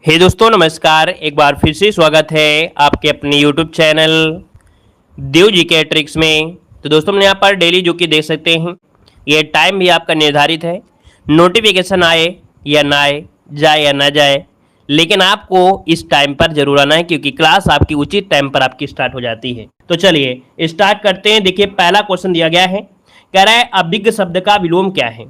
हे दोस्तों नमस्कार, एक बार फिर से स्वागत है आपके अपने YouTube चैनल देव जी के ट्रिक्स में। तो दोस्तों हमने यहाँ पर डेली जो कि देख सकते हैं, ये टाइम भी आपका निर्धारित है। नोटिफिकेशन आए या ना आए, जाए या ना जाए, लेकिन आपको इस टाइम पर जरूर आना है क्योंकि क्लास आपकी उचित टाइम पर आपकी स्टार्ट हो जाती है। तो चलिए स्टार्ट करते हैं। देखिए पहला क्वेश्चन दिया गया है, कह रहा है अभिज्ञ शब्द का विलोम क्या है,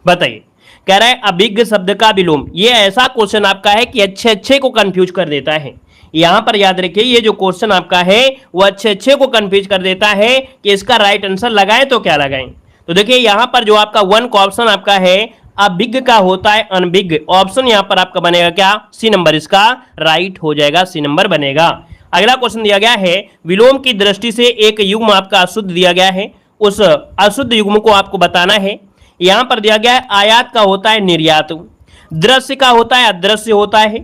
बताइए। कह रहा है अभिज्ञ शब्द का विलोम। ये ऐसा क्वेश्चन आपका है कि अच्छे अच्छे को कंफ्यूज कर देता है। यहां पर याद रखिए, ये जो क्वेश्चन आपका है वो अच्छे अच्छे को कंफ्यूज कर देता है कि इसका राइट आंसर लगाएं तो क्या लगाएं। तो देखिए यहां पर जो आपका वन का ऑप्शन आपका है अभिज्ञ का होता है अनभिज्ञ। ऑप्शन यहां पर आपका बनेगा क्या, सी नंबर इसका राइट हो जाएगा, सी नंबर बनेगा। अगला क्वेश्चन दिया गया है विलोम की दृष्टि से एक युग्म आपका अशुद्ध दिया गया है, उस अशुद्ध युग्म को आपको बताना है। यहां पर दिया गया है आयात का होता है निर्यात, दृश्य का होता है अदृश्य होता है,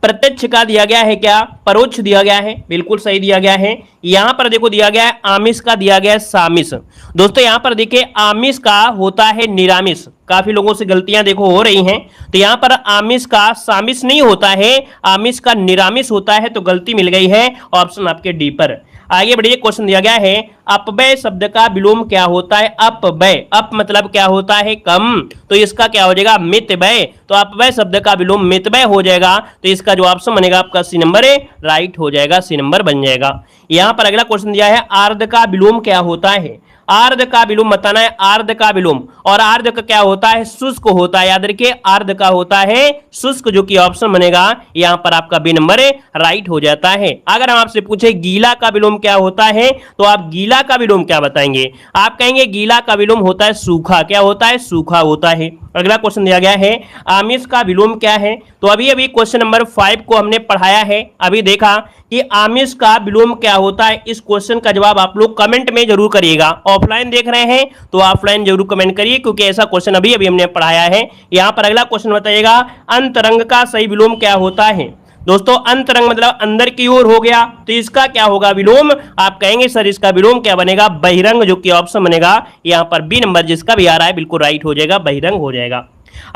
प्रत्यक्ष का दिया गया है क्या, परोक्ष दिया गया है, बिल्कुल सही दिया गया है। यहां पर देखो दिया गया है आमिष का दिया गया है सामिष। दोस्तों यहां पर देखिए आमिष का होता है निरामिष। काफी लोगों से गलतियां देखो हो रही हैं, तो यहां पर आमिष का सामिष नहीं होता है, आमिष का निरामिष होता है। तो गलती मिल गई है ऑप्शन आपके डी पर। आगे बढ़िए, क्वेश्चन दिया गया है अपव्यय शब्द का विलोम क्या होता है। अपव्यय, अप मतलब क्या होता है कम, तो इसका क्या हो जाएगा मितव्यय। तो अपव्यय शब्द का विलोम मितव्यय हो जाएगा। तो इसका जो ऑप्शन बनेगा आपका सी नंबर है, राइट हो जाएगा, सी नंबर बन जाएगा। यहां पर अगला क्वेश्चन दिया है आर्ध का विलोम क्या होता है। आर्ध का विलोम बताना है, आर्ध का विलोम। और आर्ध का क्या होता है, शुष्क होता है। याद रखिए आर्ध का होता है शुष्क, जो कि ऑप्शन बनेगा यहां पर आपका बी नंबर राइट हो जाता है। अगर हम आपसे पूछे गीला का विलोम क्या होता है, तो आप गीला का विलोम क्या बताएंगे। आप कहेंगे गीला का विलोम होता है सूखा। क्या होता है, सूखा होता है। अगला क्वेश्चन दिया गया है आमिष का विलोम क्या है। तो अभी अभी क्वेश्चन नंबर 5 को हमने पढ़ाया है, अभी देखा कि आमिष का विलोम क्या होता है। इस क्वेश्चन का जवाब आप लोग कमेंट में जरूर करिएगा। ऑफलाइन देख रहे हैं तो ऑफलाइन जरूर कमेंट करिए, क्योंकि ऐसा क्वेश्चन अभी अभी हमने पढ़ाया है। यहां पर अगला क्वेश्चन बताइएगा अंतरंग का सही विलोम क्या होता है। दोस्तों अंतरंग मतलब अंदर की ओर हो गया, तो इसका क्या होगा विलोम। आप कहेंगे सर इसका विलोम क्या बनेगा, बहिरंग, जो कि ऑप्शन बनेगा यहां पर बी नंबर जिसका भी आ रहा है बिल्कुल राइट हो जाएगा, बहिरंग हो जाएगा।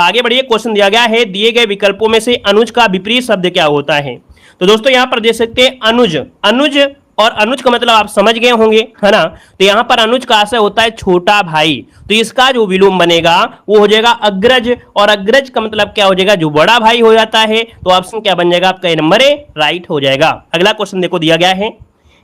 आगे बढ़िए, क्वेश्चन दिया गया है दिए गए विकल्पों में से अनुज का विपरीत शब्द क्या होता है। तो दोस्तों यहां पर देख सकते हैं अनुज, अनुज और अनुज का मतलब आप समझ गए होंगे, है ना। तो यहां पर अनुज का आशय होता है छोटा भाई, तो इसका जो विलोम बनेगा वो हो जाएगा अग्रज। और अग्रज का मतलब क्या हो जाएगा, जो बड़ा भाई हो जाता है। तो ऑप्शन क्या बन जाएगा आपका, नंबर राइट हो जाएगा। अगला क्वेश्चन देखो दिया गया है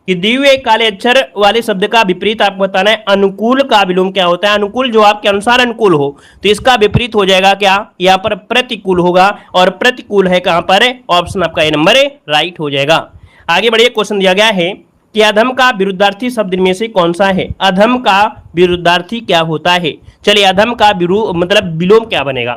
कि दिए हुए काले अक्षर वाले शब्द का विपरीत आपको बताना है। अनुकूल का विलोम क्या होता है। अनुकूल जो आपके अनुसार अनुकूल हो, तो इसका विपरीत हो जाएगा क्या, यहाँ पर प्रतिकूल होगा। और प्रतिकूल है कहां पर, ऑप्शन आपका नंबर राइट हो जाएगा। आगे बढ़िए, क्वेश्चन दिया गया है कि अधम का विरुद्धार्थी शब्द में से कौन सा है। अधम का विरुद्धार्थी क्या होता है। चलिए अधम का मतलब विलोम क्या बनेगा।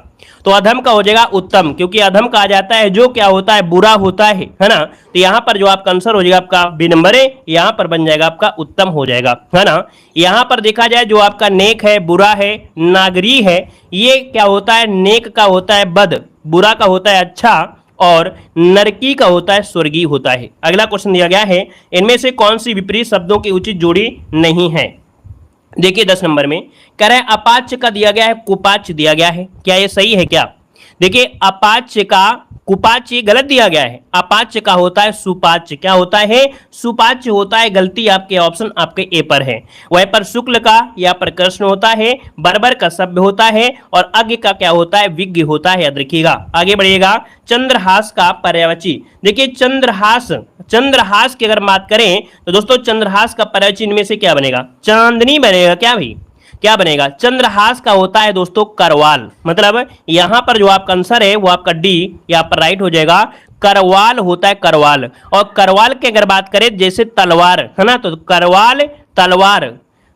तो अधम का हो जाएगा उत्तम, क्योंकि अधम कहा जाता है जो क्या होता है, बुरा होता है ना। तो यहाँ पर जो आपका आंसर हो जाएगा आपका बी नंबर है, यहाँ पर बन जाएगा आपका उत्तम हो जाएगा, है ना। यहाँ पर देखा जाए जो आपका नेक है, बुरा है, नागरी है, ये क्या होता है, नेक का होता है बद, बुरा का होता है अच्छा, और नरकी का होता है स्वर्गीय होता है। अगला क्वेश्चन दिया गया है इनमें से कौन सी विपरीत शब्दों की उचित जोड़ी नहीं है। देखिए 10 नंबर में कह रहे हैं अपाच्य का दिया गया है कुपाच्य दिया गया है, क्या ये सही है क्या। देखिए अपाच्य का कुपाच्य गलत दिया गया है, अपाच्य का होता है सुपाच्य। क्या होता है, सुपाच्य होता है। गलती आपके ऑप्शन आपके ए पर है। वहीं पर शुक्ल का यहाँ पर कृष्ण होता है, बर्बर का सभ्य होता है, और अज्ञ का क्या होता है, विज्ञ होता है, याद रखिएगा। आगे बढ़िएगा, चंद्रहास का पर्यायवाची। देखिए चंद्रहास, चंद्रहास की अगर बात करें तो दोस्तों चंद्रहास का पर्यायवाची इनमें से क्या बनेगा, चांदनी बनेगा। क्या भाई, क्या बनेगा, चंद्रहास का होता है दोस्तों करवाल। मतलब यहां पर जो आपका आंसर है वो आपका डी यहां पर राइट हो जाएगा, करवाल होता है, करवाल। और करवाल की अगर बात करें जैसे तलवार, है ना, तो करवाल तलवार,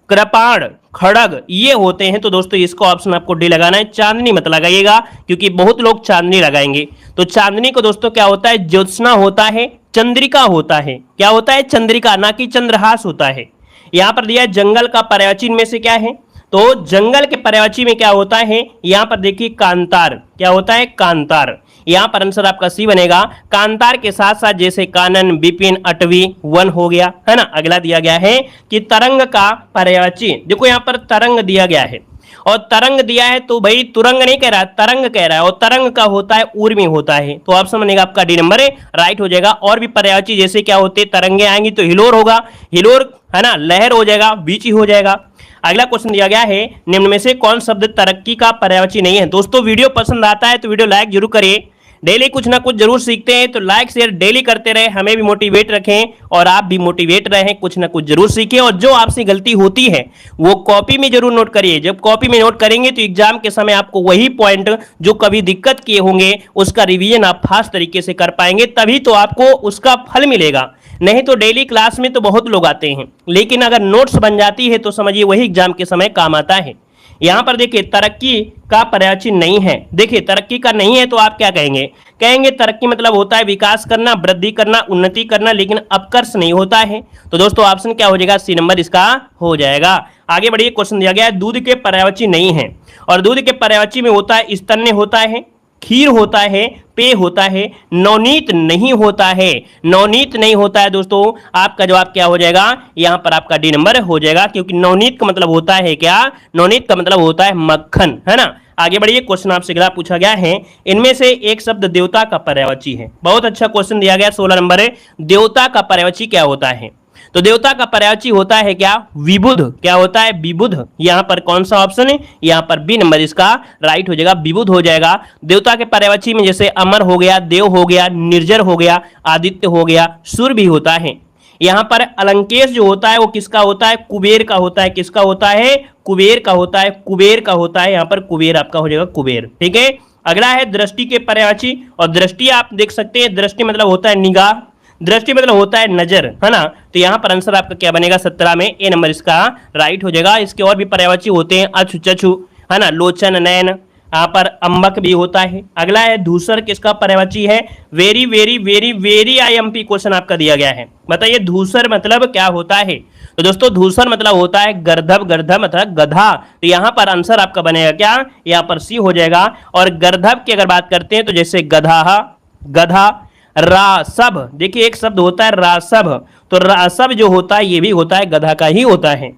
कृपाण खड़ग ये होते हैं। तो दोस्तों इसको ऑप्शन आपको डी लगाना है, चांदनी मत लगाइएगा, क्योंकि बहुत लोग चांदनी लगाएंगे। तो चांदनी को दोस्तों क्या होता है, ज्योत्सना होता है, चंद्रिका होता है। क्या होता है, चंद्रिका, ना कि चंद्रहास होता है। यहां पर दिया जंगल का पर्यायवाची में से क्या है, तो जंगल के पर्यायवाची में क्या होता है, यहां पर देखिए कांतार। क्या होता है, कांतार। यहां पर आंसर आपका सी बनेगा। कांतार के साथ साथ जैसे कानन, विपिन, अटवी, वन हो गया, है ना। अगला दिया गया है कि तरंग का पर्यायवाची। देखो यहां पर तरंग दिया गया है, और तरंग दिया है तो भाई तुरंग नहीं कह रहा, तरंग कह रहा है, और तरंग का होता है ऊर्मी होता है, तो ऑप्शन बनेगा आपका डी नंबर राइट हो जाएगा। और भी पर्यायवाची जैसे क्या होते तरंगे आएंगी तो हिलोर होगा, हिलोर है ना, लहर हो जाएगा, बीची हो जाएगा। अगला क्वेश्चन दिया गया है निम्न में से कौन शब्द तरक्की का पर्यायवाची नहीं है। दोस्तों वीडियो पसंद आता है तो वीडियो लाइक जरूर करिए, डेली कुछ ना कुछ जरूर सीखते हैं तो लाइक शेयर डेली करते रहे, हमें भी मोटिवेट रखें और आप भी मोटिवेट रहें, कुछ ना कुछ जरूर सीखें। और जो आपसे गलती होती है वो कॉपी में जरूर नोट करिए, जब कॉपी में नोट करेंगे तो एग्जाम के समय आपको वही पॉइंट जो कभी दिक्कत किए होंगे उसका रिवीजन आप फास्ट तरीके से कर पाएंगे, तभी तो आपको उसका फल मिलेगा। नहीं तो डेली क्लास में तो बहुत लोग आते हैं, लेकिन अगर नोट्स बन जाती है तो समझिए वही एग्जाम के समय काम आता है। यहां पर देखिए तरक्की का पर्यायवाची नहीं है, देखिए तरक्की का नहीं है तो आप क्या कहेंगे, कहेंगे तरक्की मतलब होता है विकास करना, वृद्धि करना, उन्नति करना, लेकिन अपकर्ष नहीं होता है। तो दोस्तों ऑप्शन क्या हो जाएगा, सी नंबर इसका हो जाएगा। आगे बढ़िए, क्वेश्चन दिया गया है दूध के पर्यायवाची नहीं है, और दूध के पर्यायवाची में होता है स्तन्य होता है, खीर होता है, पेय होता है, नवनीत नहीं होता है, नवनीत नहीं होता है। दोस्तों आपका जवाब क्या हो जाएगा, यहां पर आपका डी नंबर हो जाएगा, क्योंकि नवनीत का मतलब होता है क्या, नवनीत का मतलब होता है मक्खन, है ना। आगे बढ़िए, क्वेश्चन आपसे अगला पूछा गया है इनमें से एक शब्द देवता का पर्यायवाची है। बहुत अच्छा क्वेश्चन दिया गया, 16 नंबर है, देवता का पर्यायवाची क्या होता है। तो देवता का पर्यायवाची होता है क्या, विबुध, क्या होता है, विबुध। यहां पर कौन सा ऑप्शन है, यहां पर बी नंबर इसका राइट हो जाएगा, विबुध हो जाएगा। देवता के पर्यायवाची में जैसे अमर हो गया, देव हो गया, निर्जर हो गया, आदित्य हो गया, सूर्य भी होता है। यहां पर अलंकेश जो होता है वो किसका होता है, कुबेर का होता है, किसका होता है, कुबेर का होता है, कुबेर का होता है, यहां पर कुबेर आपका हो जाएगा, कुबेर। ठीक है, अगला है दृष्टि के पर्यायवाची, और दृष्टि आप देख सकते हैं, दृष्टि मतलब होता है निगाह, दृष्टि मतलब होता है नजर, है ना। तो यहां पर आंसर आपका क्या बनेगा, 17 में ए नंबर इसका राइट हो जाएगा। इसके और भी पर्यायवाची होते हैं अछु चछु, है ना, लोचन नयन, यहाँ पर अम्बक भी होता है। अगला है धूसर, किसका पर्यायवाची है, very very very very IMP question आपका दिया गया है, बताइए धूसर मतलब क्या होता है। तो दोस्तों धूसर मतलब होता है गर्दभ, गर्दभ मतलब गधा, तो यहां पर आंसर आपका बनेगा क्या, यहां पर सी हो जाएगा। और गर्दभ की अगर बात करते हैं तो जैसे गधा, गधा, रासभ, देखिए एक शब्द होता है रासभ, तो रासभ जो होता है ये भी होता है गधा का ही होता है।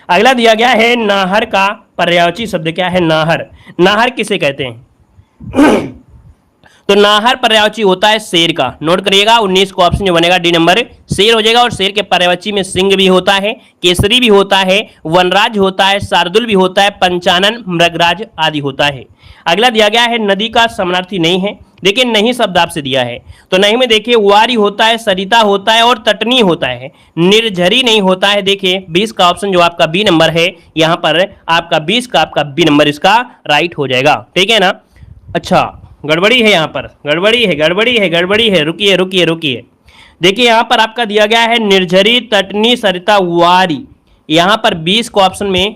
अगला दिया गया है नाहर का पर्यायवाची शब्द क्या है, नाहर, नाहर किसे कहते हैं तो नाहर पर्यायवाची होता है शेर का, नोट करिएगा 19 को ऑप्शन जो बनेगा डी नंबर शेर हो जाएगा। और शेर के पर्यायवाची में सिंह भी होता है, केसरी भी होता है, वनराज होता है, शार्दुल भी होता है, पंचानन, मृगराज आदि होता है। अगला दिया गया है नदी का समानार्थी नहीं है, देखिए नहीं शब्द आपसे दिया है, तो नहीं में देखिए वारी होता है, सरिता होता है और तटनी होता है, निर्झरी नहीं होता है। देखिए 20 का ऑप्शन जो आपका बी नंबर है, यहां पर आपका 20 का आपका बी नंबर इसका राइट हो जाएगा, ठीक है ना। अच्छा गड़बड़ी है, यहाँ पर गड़बड़ी है, गड़बड़ी है, गड़बड़ी है, रुकिए रुकिए रुकिए, देखिए यहाँ पर आपका दिया गया है निर्झरी, तटनी, सरिता, वारी, यहाँ पर 20 को ऑप्शन में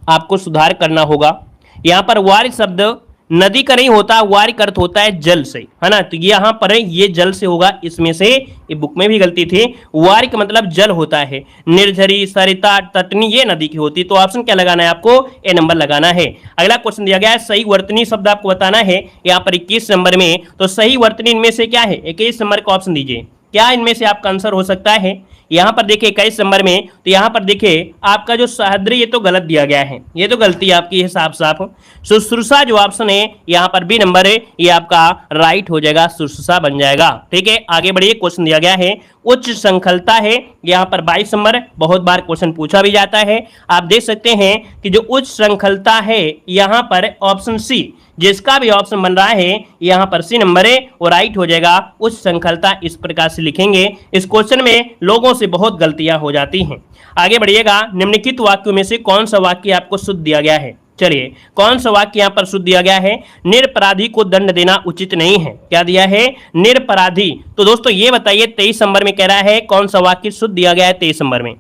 आपको सुधार करना होगा। यहाँ पर वारी शब्द नदी का नहीं होता, वारी का अर्थ होता है जल से, है ना, तो यहाँ पर ये जल से होगा, इसमें से ये बुक में भी गलती थी, वारी का मतलब जल होता है, निर्झरी, सरिता, तटनी ये नदी की होती है। तो ऑप्शन क्या लगाना है आपको, ए नंबर लगाना है। अगला क्वेश्चन दिया गया है सही वर्तनी शब्द आपको बताना है, यहाँ पर 21 नंबर में, तो सही वर्तनी इनमें से क्या है, 21 नंबर का ऑप्शन दीजिए, क्या इनमें से आपका आंसर हो सकता है। यहाँ पर देखिए 21 नंबर में, तो यहाँ पर देखिए आपका जो सहद्री ये तो गलत दिया गया है, ये तो गलती आपकी है साफ साफ। शुश्रूषा जो ऑप्शन है यहाँ पर बी नंबर है, ये आपका राइट हो जाएगा, शुश्रूषा बन जाएगा, ठीक है। आगे बढ़िए, क्वेश्चन दिया गया है उच्च श्रृंखलता है, यहाँ पर 22 नंबर, बहुत बार क्वेश्चन पूछा भी जाता है। आप देख सकते हैं कि जो उच्च श्रृंखलता है यहाँ पर ऑप्शन सी, जिसका भी ऑप्शन बन रहा है यहाँ पर सी नंबर है, वो राइट हो जाएगा। उच्च श्रृंखलता इस प्रकार से लिखेंगे। इस क्वेश्चन में लोगों से बहुत गलतियां हो जाती हैं। आगे बढ़िएगा, निम्नलिखित वाक्यों में से कौन सा वाक्य आपको शुद्ध दिया गया है, चलिए कौन सा वाक्य यहाँ पर शुद्ध दिया गया है, निरपराधी को दंड देना उचित नहीं है, क्या दिया है, निरपराधी। तो दोस्तों ये बताइए 23 नंबर में कह रहा है कौन सा वाक्य शुद्ध दिया गया है, 23 नंबर में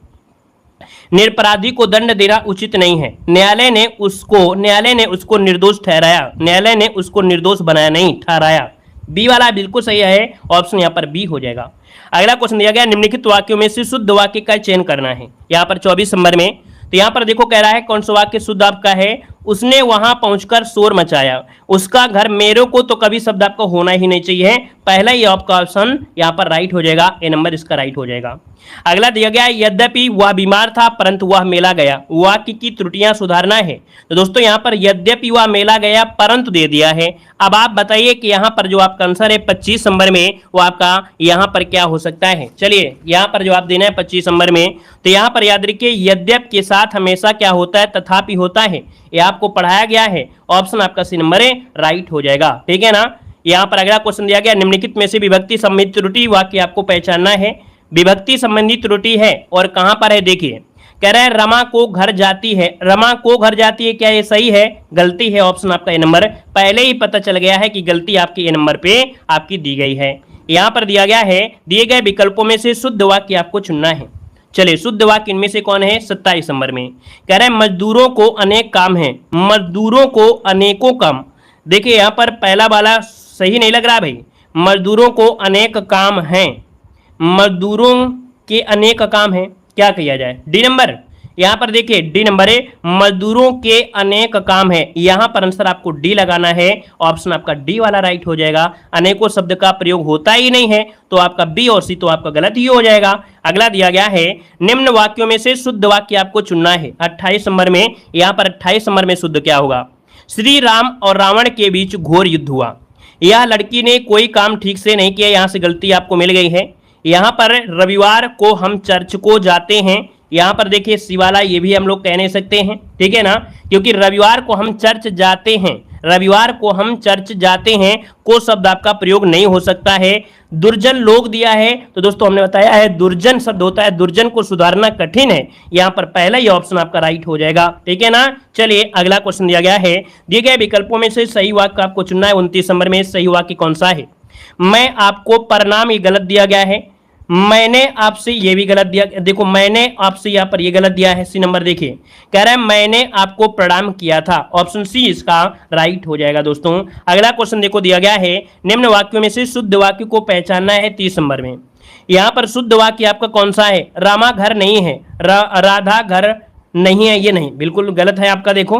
निरपराधी को दंड देना उचित नहीं है, न्यायालय ने उसको निर्दोष ठहराया, न्यायालय ने उसको निर्दोष बनाया नहीं ठहराया, बी वाला बिल्कुल सही है, ऑप्शन यहाँ पर बी हो जाएगा। अगला क्वेश्चन दिया गया निम्नलिखित वाक्यों में से शुद्ध वाक्य का चयन करना है, यहाँ पर 24 नंबर में, तो यहाँ पर देखो कह रहा है कौन सा वाक्य शुद्ध आपका है, उसने वहां पहुंचकर शोर मचाया, उसका घर मेरे को, तो कभी शब्द आपको होना ही नहीं चाहिए। पहला ही आपका ऑप्शन यहाँ पर राइट हो जाएगा, ए नंबर इसका राइट हो जाएगा। अगला दिया गया है, यद्यपि वह बीमार था परंतु वह मेला गया, वाक्य की त्रुटियां सुधारना है। तो दोस्तों यहाँ पर यद्यपि वह मेला गया परंतु दे दिया है। अब आप बताइए कि यहाँ पर जो आपका आंसर है 25 नंबर में, वो आपका यहाँ पर क्या हो सकता है। चलिए यहाँ पर जो आप देना है 25 नंबर में, तो यहाँ पर याद रखिए यद्यप के साथ हमेशा क्या होता है, तथापि होता है। ये आपको पढ़ाया गया है, ऑप्शन आपका सी नंबर है राइट हो जाएगा, ठीक है ना। यहाँ पर अगला क्वेश्चन दिया गया, निम्नलिखित में से विभक्ति संबंधित त्रुटि वाक्य आपको पहचानना है। विभक्ति संबंधित त्रुटि है और कहां पर है, देखिए कह रहा है रमा को घर जाती है, रमा को घर जाती है, क्या ये सही है, गलती है, ऑप्शन आपका ए नंबर। पहले ही पता चल गया है कि गलती आपकी ए नंबर पे आपकी दी गई है। यहां पर दिया गया है, दिए गए विकल्पों में से शुद्ध वाक्य आपको चुनना है। चलिए शुद्ध वाक्य इनमें से कौन है, 27 नंबर में कह रहे हैं मजदूरों को अनेक काम है, मजदूरों को अनेकों काम। देखिए यहां पर पहला वाला सही नहीं लग रहा भाई, मजदूरों को अनेक काम हैं, मजदूरों के अनेक काम हैं, क्या किया जाए, डी नंबर। यहां पर देखिए डी नंबर है, मजदूरों के अनेक काम है, यहां पर आंसर आपको डी लगाना है, ऑप्शन आपका डी वाला राइट हो जाएगा। अनेकों शब्द का प्रयोग होता ही नहीं है, तो आपका बी और सी तो आपका गलत ही हो जाएगा। अगला दिया गया है, निम्न वाक्यों में से शुद्ध वाक्य आपको चुनना है। 28 नंबर में, यहां पर 28 नंबर में शुद्ध क्या होगा, श्री राम और रावण के बीच घोर युद्ध हुआ, यह लड़की ने कोई काम ठीक से नहीं किया, यहां से गलती आपको मिल गई है। यहाँ पर रविवार को हम चर्च को जाते हैं, यहाँ पर देखिए सी वाला ये भी हम लोग कह नहीं सकते हैं, ठीक है ना, क्योंकि रविवार को हम चर्च जाते हैं, रविवार को हम चर्च जाते हैं को शब्द आपका प्रयोग नहीं हो सकता है। दुर्जन लोग दिया है, तो दोस्तों हमने बताया है दुर्जन शब्द होता है, दुर्जन को सुधारना कठिन है, यहाँ पर पहला ही ऑप्शन आपका राइट हो जाएगा, ठीक है ना। चलिए अगला क्वेश्चन दिया गया है, दिए गए विकल्पों में से सही वाक्य आपको चुनना है। 29 नंबर में सही वाक्य कौन सा है, मैं आपको प्रणाम, ये गलत दिया गया है, मैंने आपसे, ये भी गलत दिया, देखो मैंने आपसे यहाँ पर ये गलत दिया है, सी नंबर देखिए कह रहा है मैंने आपको प्रणाम किया था, ऑप्शन सी इसका राइट हो जाएगा दोस्तों। अगला क्वेश्चन देखो दिया गया है, निम्न वाक्यों में से शुद्ध वाक्य को पहचानना है। 30 नंबर में यहाँ पर शुद्ध वाक्य आपका कौन सा है, रामा घर नहीं है, राधा घर नहीं है, ये नहीं, बिल्कुल गलत है आपका। देखो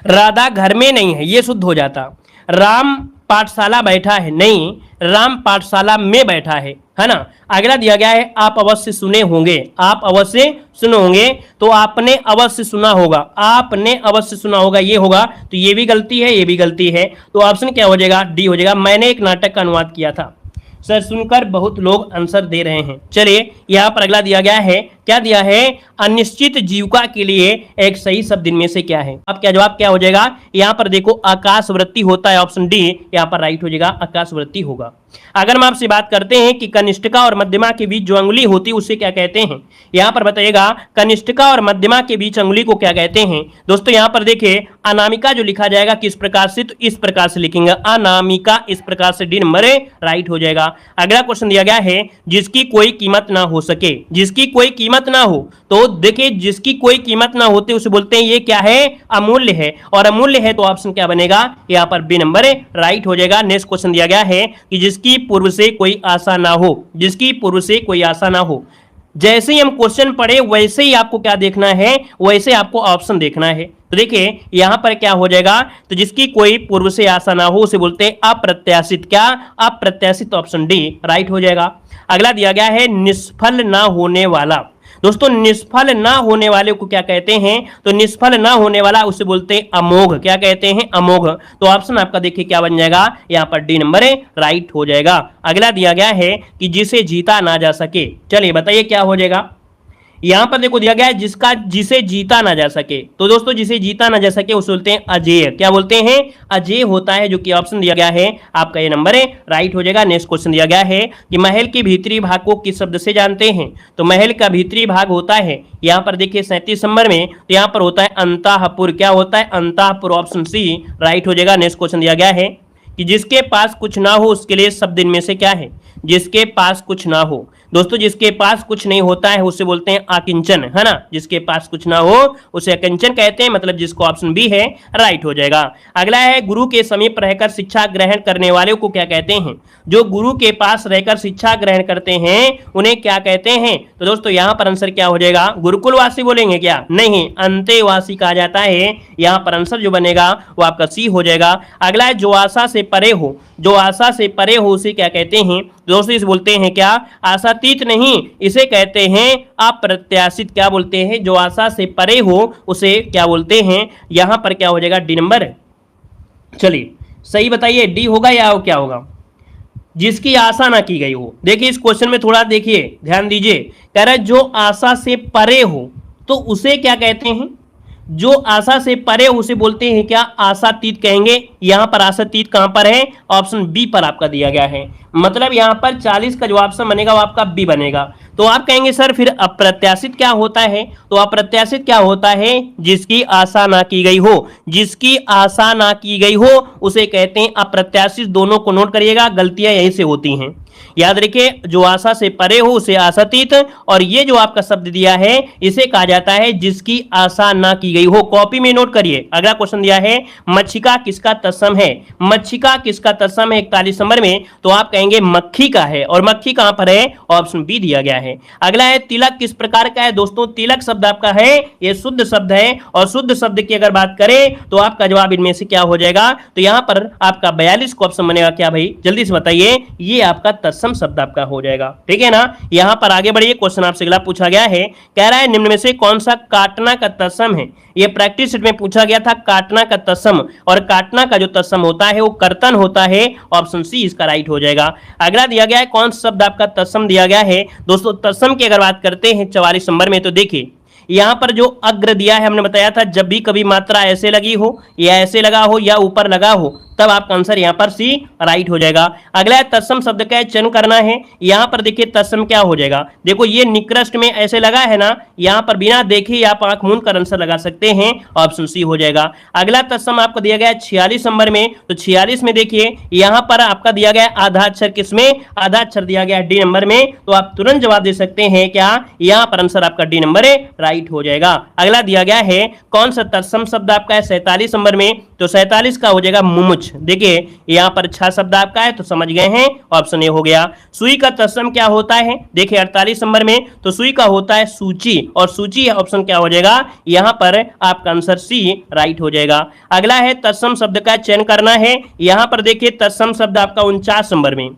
राधा घर में नहीं है, ये शुद्ध हो जाता। राम पाठशाला बैठा है, नहीं, राम पाठशाला में बैठा है ना। अगला दिया गया है, आप अवश्य सुने होंगे, आप अवश्य सुने होंगे, तो आपने अवश्य सुना होगा, आपने अवश्य सुना होगा, ये होगा, तो ये भी गलती है, ये भी गलती है, तो ऑप्शन क्या हो जाएगा, डी हो जाएगा। मैंने एक नाटक का अनुवाद किया था, सर सुनकर बहुत लोग आंसर दे रहे हैं। चलिए यहाँ पर अगला दिया गया है, क्या दिया है, अनिश्चित जीविका के लिए एक सही शब्द इनमें से क्या है। अब क्या जवाब क्या हो जाएगा, यहाँ पर देखो आकाशवृत्ति होता है, ऑप्शन डी यहाँ पर राइट हो जाएगा, आकाशवृत्ति होगा। अगर हम आपसे बात करते हैं कि कनिष्ठिका और मध्यमा के बीच जो अंगुली होती है उसे क्या कहते हैं, यहाँ पर बताइएगा कनिष्ठिका और मध्यमा के बीच अंगुली को क्या कहते हैं। दोस्तों यहाँ पर देखिए अनामिका जो लिखा जाएगा किस प्रकार से, तो इस प्रकार से लिखेंगे अनामिका, इस प्रकार से, डी नंबर राइट हो जाएगा। अगला क्वेश्चन दिया गया है, जिसकी कोई कीमत ना हो सके, जिसकी कोई कीमत ना हो, तो देखिए जिसकी कोई कीमत ना होते उसे बोलते हैं ये क्या है, अमूल्य है, और अमूल्य है तो ऑप्शन क्या बनेगा, यहाँ पर बी नंबर राइट हो जाएगा। नेक्स्ट क्वेश्चन दिया गया है कि जिसकी पूर्व से कोई आशा ना हो, जिसकी पूर्व से कोई आशा ना हो, जैसे ही हम क्वेश्चन पढ़े वैसे ही आपको क्या देखना है, वैसे आपको ऑप्शन देखना है। तो देखिए यहां पर क्या हो जाएगा, तो जिसकी कोई पूर्व से आशा ना हो उसे बोलते हैं अप्रत्याशित, क्या, अप्रत्याशित, ऑप्शन डी राइट हो जाएगा। अगला दिया गया है निष्फल ना होने वाला। दोस्तों निष्फल ना होने वाले को क्या कहते हैं, तो निष्फल ना होने वाला उसे बोलते हैं अमोघ, क्या कहते हैं, अमोघ। तो ऑप्शन आपका देखिए क्या बन जाएगा, यहाँ पर डी नंबर राइट हो जाएगा। अगला दिया गया है कि जिसे जीता ना जा सके, चलिए बताइए क्या हो जाएगा। यहां पर देखो दिया गया है जिसका, जिसे जीता ना जा सके, तो दोस्तों जिसे जीता ना जा सके उसे बोलते हैं अजेय, क्या बोलते हैं, अजेय होता है, जो कि ऑप्शन दिया गया है आपका ये नंबर राइट हो जाएगा। नेक्स्ट क्वेश्चन दिया गया है कि महल के भीतरी भाग को किस शब्द से जानते हैं, तो महल का भीतरी भाग होता है, यहाँ पर देखिए 37 नंबर में, तो यहाँ पर होता है अंतःपुर, क्या होता है, अंतःपुर, ऑप्शन सी राइट हो जाएगा। नेक्स्ट क्वेश्चन दिया गया है कि जिसके पास कुछ ना हो उसके लिए शब्द इनमें से क्या है, जिसके पास कुछ ना हो। दोस्तों जिसके पास कुछ नहीं होता है उसे बोलते हैं अकिंचन, है ना। जिसके पास कुछ ना हो उसे अकिंचन कहते हैं, मतलब जिसको ऑप्शन बी है राइट हो जाएगा। अगला है गुरु के समीप रहकर शिक्षा ग्रहण करने वाले को क्या कहते हैं? जो गुरु के पास रहकर शिक्षा ग्रहण करते हैं उन्हें क्या कहते हैं? तो दोस्तों यहां पर आंसर क्या हो जाएगा? गुरुकुलवासी बोलेंगे क्या? नहीं, अंतेवासी कहा जाता है। यहां पर आंसर जो बनेगा वो आपका सी हो जाएगा। अगला है जो आशा से परे हो, जो आशा से परे हो उसे क्या कहते हैं? दोस्तों इसे बोलते हैं क्या? आशातीत नहीं, इसे कहते हैं अप्रत्याशित। क्या बोलते हैं? जो आशा से परे हो उसे क्या बोलते हैं? यहां पर क्या हो जाएगा? D number. चलिए सही बताइए, डी होगा या क्या होगा? जिसकी आशा ना की गई हो। देखिए इस क्वेश्चन में थोड़ा देखिए, ध्यान दीजिए। कह रहा है जो आशा से परे हो तो उसे क्या कहते हैं? जो आशा से परे उसे बोलते हैं क्या? आशातीत कहेंगे। यहां पर आशातीत कहां पर है? ऑप्शन बी पर आपका दिया गया है। मतलब यहां पर 40 का जो ऑप्शन बनेगा वो आपका बी बनेगा। तो आप कहेंगे सर फिर अप्रत्याशित क्या होता है? तो अप्रत्याशित क्या होता है? जिसकी आशा ना की गई हो, जिसकी आशा ना की गई हो उसे कहते हैं अप्रत्याशित। दोनों को नोट करिएगा, गलतियां यहीं से होती हैं। याद रखिए, जो आशा से परे हो उसे आशातीत, और ये जो आपका शब्द दिया है इसे कहा जाता है जिसकी आशा ना की गई हो। कॉपी में नोट करिए। अगला क्वेश्चन दिया है मच्छिका किसका तत्सम है? मच्छिका किसका तत्सम है 41 नंबर में? तो आप कहेंगे मक्खी का है, और मक्खी कहां पर है? ऑप्शन बी दिया गया है। अगला है तिलक किस प्रकार का है? दोस्तों तिलक शब्द आपका है ये शुद्ध शब्द है, और शुद्ध शब्द की अगर बात करें तो आपका जवाब इनमें से क्या हो जाएगा? तो यहां पर आपका 42 को ऑप्शन बनेगा क्या भाई? जल्दी से बताइए। ये आपका तत्सम शब्द आपका हो जाएगा, ठीक है ना। यहां पर आगे बढ़िए, क्वेश्चन आपसे अगला पूछा गया है। कह रहा है निम्न में से कौन सा काटना का तत्सम है? ये प्रैक्टिस सेट में पूछा गया था, काटना का तत्सम, और काटना का जो तत्सम होता है वो कर्तन होता है। ऑप्शन सी इसका राइट हो जाएगा। अगला दिया गया है कौन सा शब्द आपका तत्सम दिया गया है? दोस्तों तत्सम की अगर बात करते हैं 44 नंबर में, तो देखिए यहां पर जो अग्र दिया है, हमने बताया था जब भी कभी मात्रा ऐसे लगी हो या ऐसे लगा हो या ऊपर लगा हो तब आपका आंसर यहां पर सी राइट हो जाएगा। अगला है तत्सम शब्द का चयन करना है। यहां पर देखिए तत्सम क्या हो जाएगा? देखो ये निकृष्ट में ऐसे लगा है ना, यहां पर बिना देखे आप आंख मूंद कर आंसर लगा सकते हैं। ऑप्शन सी हो जाएगा। अगला तत्सम आपको दिया गया है 46 नंबर में, तो 46 में देखिए यहां पर आपका दिया गया आधा अक्षर किसमें? आधा अक्षर दिया गया डी नंबर में। तो आप तुरंत जवाब दे सकते हैं क्या? यहां पर आंसर आपका डी नंबर राइट हो जाएगा। अगला दिया गया है कौन सा तत्सम शब्द आपका है 47 नंबर में, तो 47 का हो जाएगा मुमुच। देखिए यहां पर 6 शब्द आपका है, तो समझ गए हैं, ऑप्शन ए हो गया। सुई का तत्सम क्या होता है? देखिए 48 नंबर में, तो सुई का होता है सूची, और सूची ऑप्शन क्या हो जाएगा? यहां पर आपका आंसर सी राइट हो जाएगा। अगला है तत्सम शब्द का चयन करना है। यहां पर देखिए तत्सम शब्द आपका 49 नंबर में,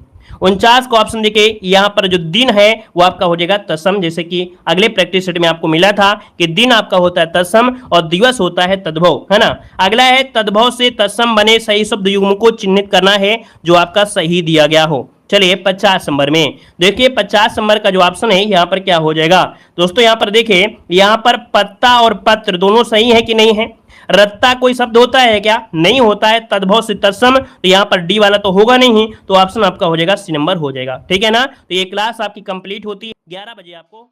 49 का ऑप्शन देखिए यहां पर जो दिन है वो आपका हो जाएगा तत्सम। जैसे कि अगले प्रैक्टिस सेट में आपको मिला था कि दिन आपका होता है तत्सम और दिवस होता है तद्भव, है ना। अगला है तद्भव से तत्सम बने सही शब्द युग्म को चिन्हित करना है, जो आपका सही दिया गया हो। चलिए 50 नंबर में देखिए, 50 नंबर का जो ऑप्शन है यहाँ पर क्या हो जाएगा? दोस्तों यहाँ पर देखिए, यहाँ पर पत्ता और पत्र दोनों सही है कि नहीं है? रत्ता कोई शब्द होता है क्या? नहीं होता है। तद्भव से तत्सम, तो यहाँ पर डी वाला तो होगा नहीं, तो ऑप्शन आपका हो जाएगा सी नंबर हो जाएगा, ठीक है ना। तो ये क्लास आपकी कंप्लीट होती है 11 बजे आपको